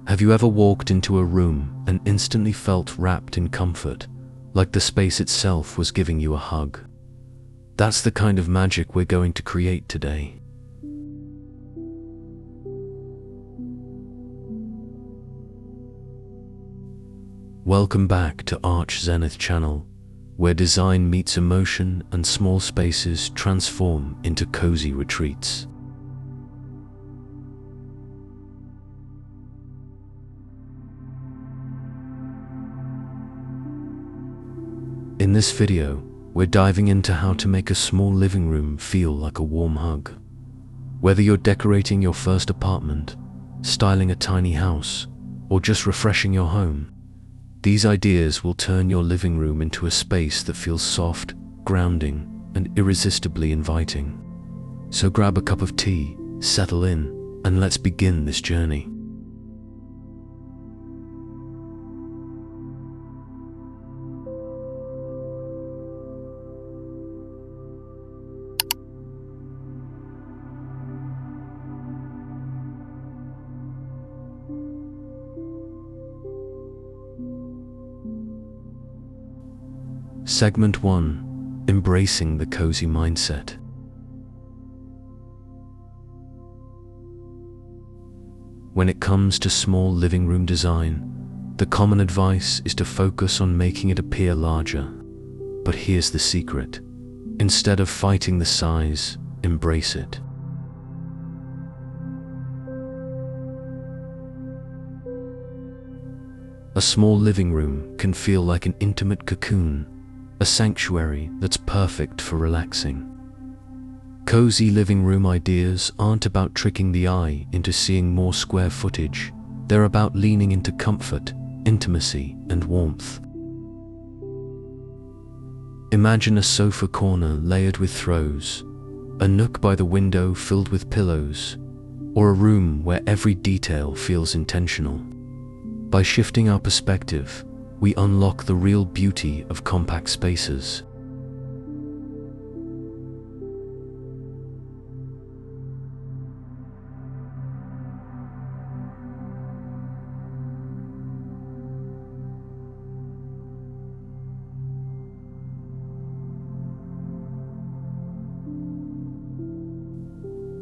Have you ever walked into a room and instantly felt wrapped in comfort, like the space itself was giving you a hug? That's the kind of magic we're going to create today. Welcome back to Arch Zenith channel, where design meets emotion and small spaces transform into cozy retreats. In this video, we're diving into how to make a small living room feel like a warm hug. Whether you're decorating your first apartment, styling a tiny house, or just refreshing your home, these ideas will turn your living room into a space that feels soft, grounding, and irresistibly inviting. So grab a cup of tea, settle in, and let's begin this journey. Segment 1. Embracing the cozy mindset. When it comes to small living room design, the common advice is to focus on making it appear larger. But here's the secret. Instead of fighting the size, embrace it. A small living room can feel like an intimate cocoon, a sanctuary that's perfect for relaxing. Cozy living room ideas aren't about tricking the eye into seeing more square footage. They're about leaning into comfort, intimacy, and warmth. Imagine a sofa corner layered with throws, a nook by the window filled with pillows, or a room where every detail feels intentional. By shifting our perspective, we unlock the real beauty of compact spaces.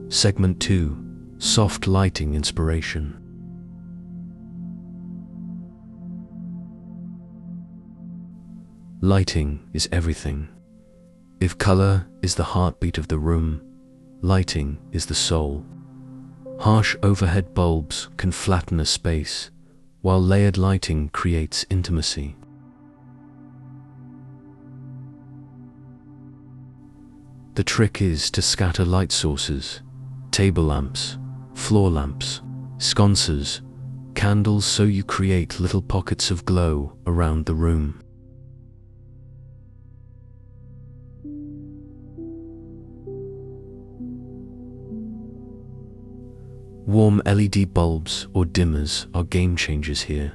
Segment 2. Soft lighting inspiration. Lighting is everything. If color is the heartbeat of the room, lighting is the soul. Harsh overhead bulbs can flatten a space, while layered lighting creates intimacy. The trick is to scatter light sources, table lamps, floor lamps, sconces, candles, so you create little pockets of glow around the room. Warm LED bulbs or dimmers are game changers here.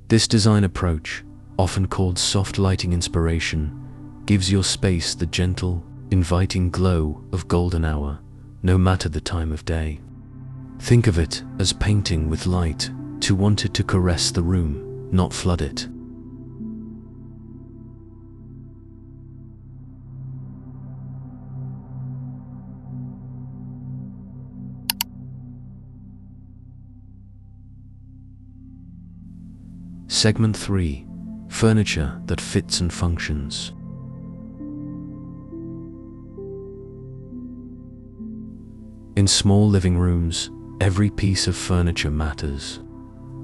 This design approach, often called soft lighting inspiration, gives your space the gentle, inviting glow of golden hour, no matter the time of day. Think of it as painting with light, to want it to caress the room, not flood it. Segment 3. Furniture that fits and functions. In small living rooms, every piece of furniture matters.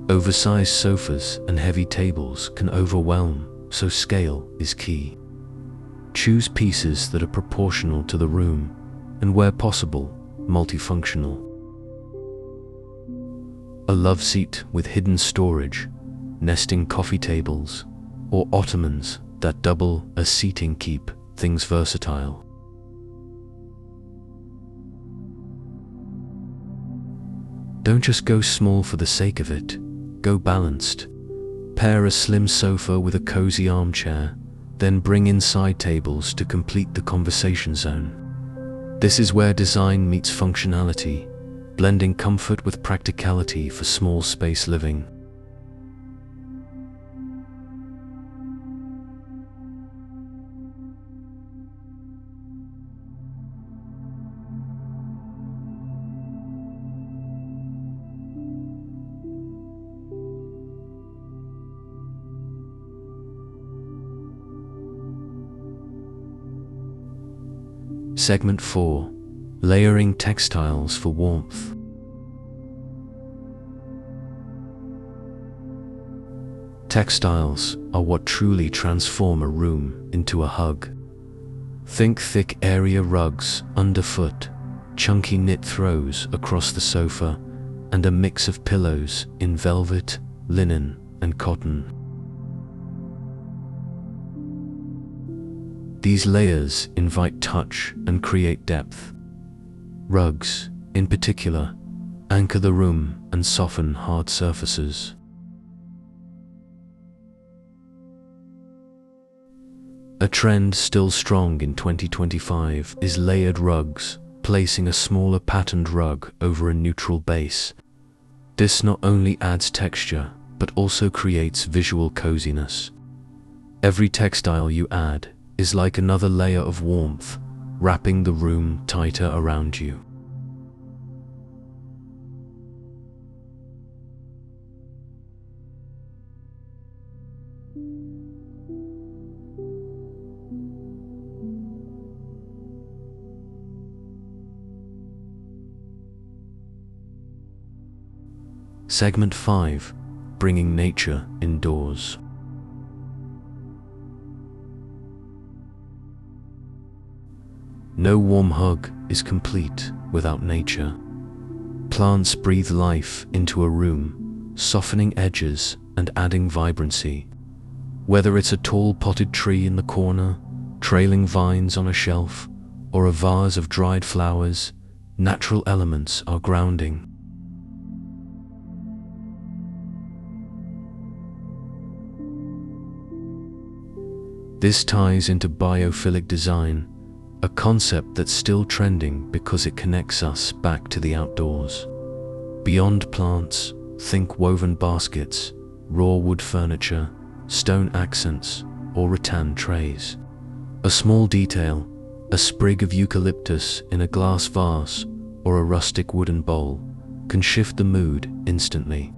Oversized sofas and heavy tables can overwhelm, so scale is key. Choose pieces that are proportional to the room and, where possible, multifunctional. A love seat with hidden storage, nesting coffee tables, or ottomans that double as seating keep things versatile. Don't just go small for the sake of it, go balanced. Pair a slim sofa with a cozy armchair, then bring in side tables to complete the conversation zone. This is where design meets functionality, blending comfort with practicality for small space living. Segment 4. Layering textiles for warmth. Textiles are what truly transform a room into a hug. Think thick area rugs underfoot, chunky knit throws across the sofa, and a mix of pillows in velvet, linen, and cotton. These layers invite touch and create depth. Rugs, in particular, anchor the room and soften hard surfaces. A trend still strong in 2025 is layered rugs, placing a smaller patterned rug over a neutral base. This not only adds texture, but also creates visual coziness. Every textile you add is like another layer of warmth, wrapping the room tighter around you. Segment 5. Bringing nature indoors. No warm hug is complete without nature. Plants breathe life into a room, softening edges and adding vibrancy. Whether it's a tall potted tree in the corner, trailing vines on a shelf, or a vase of dried flowers, natural elements are grounding. This ties into biophilic design, a concept that's still trending because it connects us back to the outdoors. Beyond plants, think woven baskets, raw wood furniture, stone accents, or rattan trays. A small detail, a sprig of eucalyptus in a glass vase or a rustic wooden bowl, can shift the mood instantly.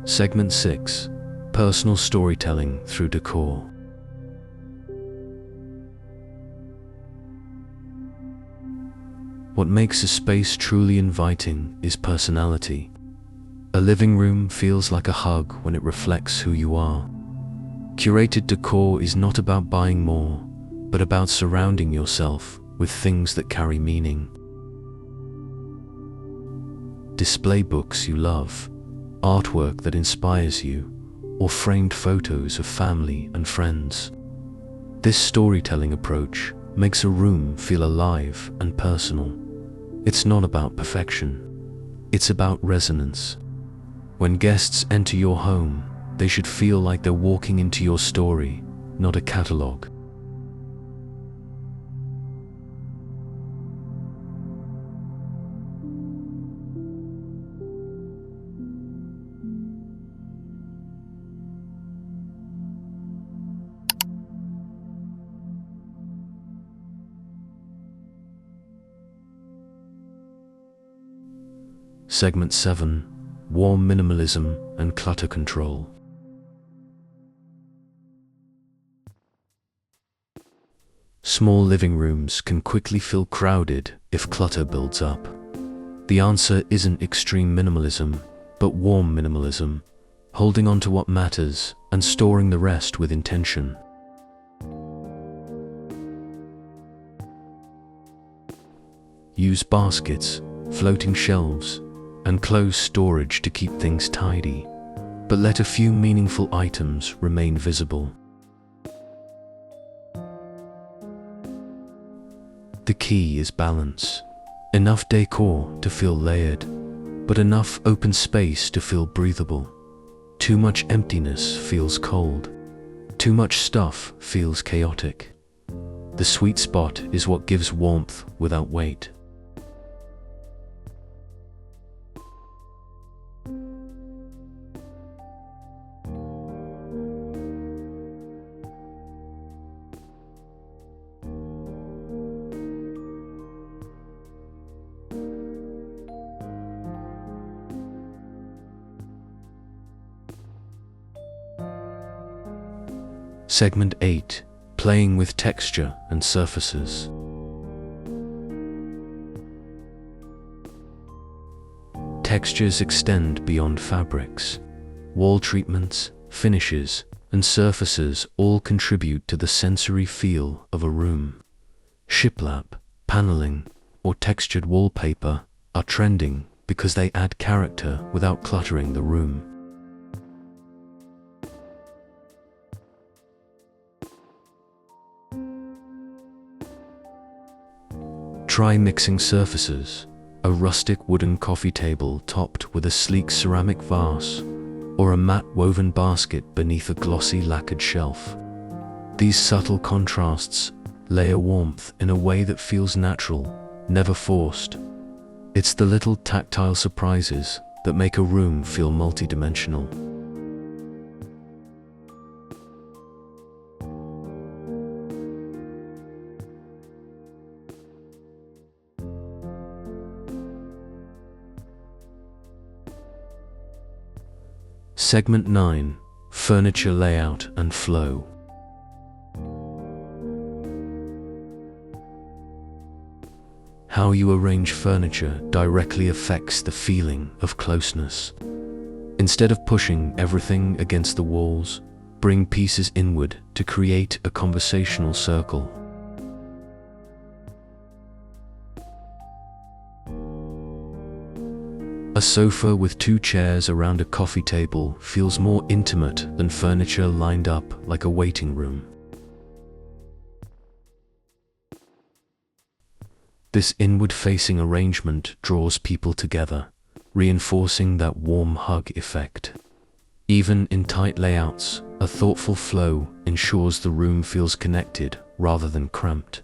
Segment 6. Personal storytelling through decor. What makes a space truly inviting is personality. A living room feels like a hug when it reflects who you are. Curated decor is not about buying more, but about surrounding yourself with things that carry meaning. Display books you love, artwork that inspires you, or framed photos of family and friends. This storytelling approach makes a room feel alive and personal. It's not about perfection, it's about resonance. When guests enter your home, they should feel like they're walking into your story, not a catalog. Segment 7. Warm minimalism and clutter control. Small living rooms can quickly feel crowded if clutter builds up. The answer isn't extreme minimalism, but warm minimalism, holding on to what matters and storing the rest with intention. Use baskets, floating shelves, and closed storage to keep things tidy, but let a few meaningful items remain visible. key is balance. Enough decor to feel layered, but enough open space to feel breathable. Too much emptiness feels cold. Too much stuff feels chaotic. The sweet spot is what gives warmth without weight. Segment 8. Playing with texture and surfaces. Textures extend beyond fabrics. Wall treatments, finishes, and surfaces all contribute to the sensory feel of a room. Shiplap, paneling, or textured wallpaper are trending because they add character without cluttering the room. Try mixing surfaces, a rustic wooden coffee table topped with a sleek ceramic vase, or a matte woven basket beneath a glossy lacquered shelf. These subtle contrasts layer warmth in a way that feels natural, never forced. It's the little tactile surprises that make a room feel multidimensional. Segment 9. Furniture layout and flow. How you arrange furniture directly affects the feeling of closeness. Instead of pushing everything against the walls, bring pieces inward to create a conversational circle. A sofa with 2 chairs around a coffee table feels more intimate than furniture lined up like a waiting room. This inward-facing arrangement draws people together, reinforcing that warm hug effect. Even in tight layouts, a thoughtful flow ensures the room feels connected rather than cramped.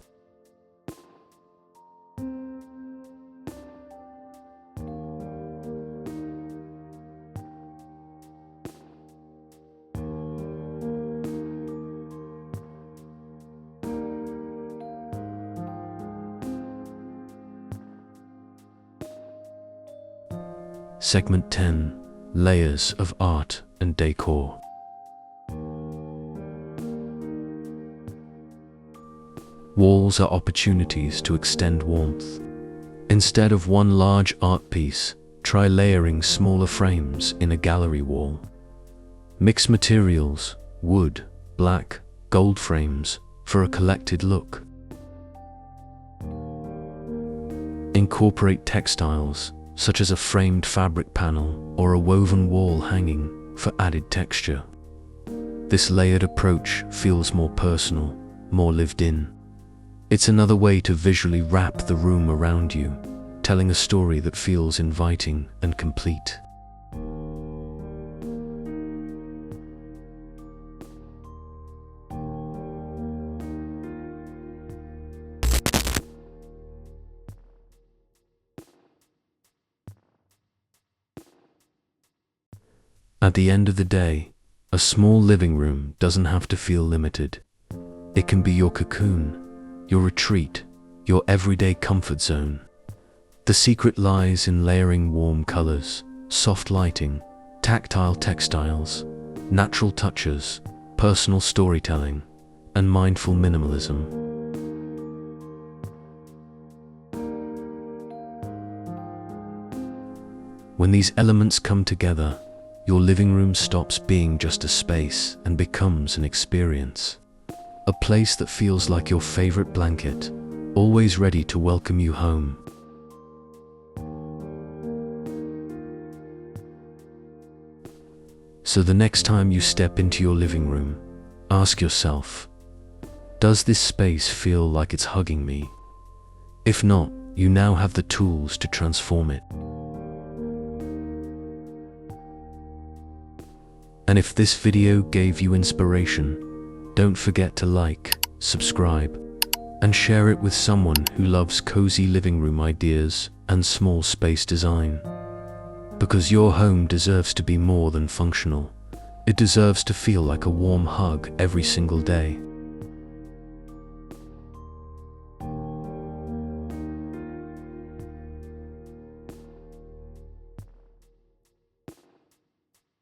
Segment 10. Layers of art and decor. Walls are opportunities to extend warmth. Instead of one large art piece, try layering smaller frames in a gallery wall. Mix materials, wood, black, gold frames for a collected look. Incorporate textiles, such as a framed fabric panel or a woven wall hanging, for added texture. This layered approach feels more personal, more lived in. It's another way to visually wrap the room around you, telling a story that feels inviting and complete. At the end of the day, a small living room doesn't have to feel limited. It can be your cocoon, your retreat, your everyday comfort zone. The secret lies in layering warm colors, soft lighting, tactile textiles, natural touches, personal storytelling, and mindful minimalism. When these elements come together, your living room stops being just a space and becomes an experience. A place that feels like your favorite blanket, always ready to welcome you home. So the next time you step into your living room, ask yourself, does this space feel like it's hugging me? If not, you now have the tools to transform it. And if this video gave you inspiration, don't forget to like, subscribe, and share it with someone who loves cozy living room ideas and small space design. Because your home deserves to be more than functional. It deserves to feel like a warm hug every single day.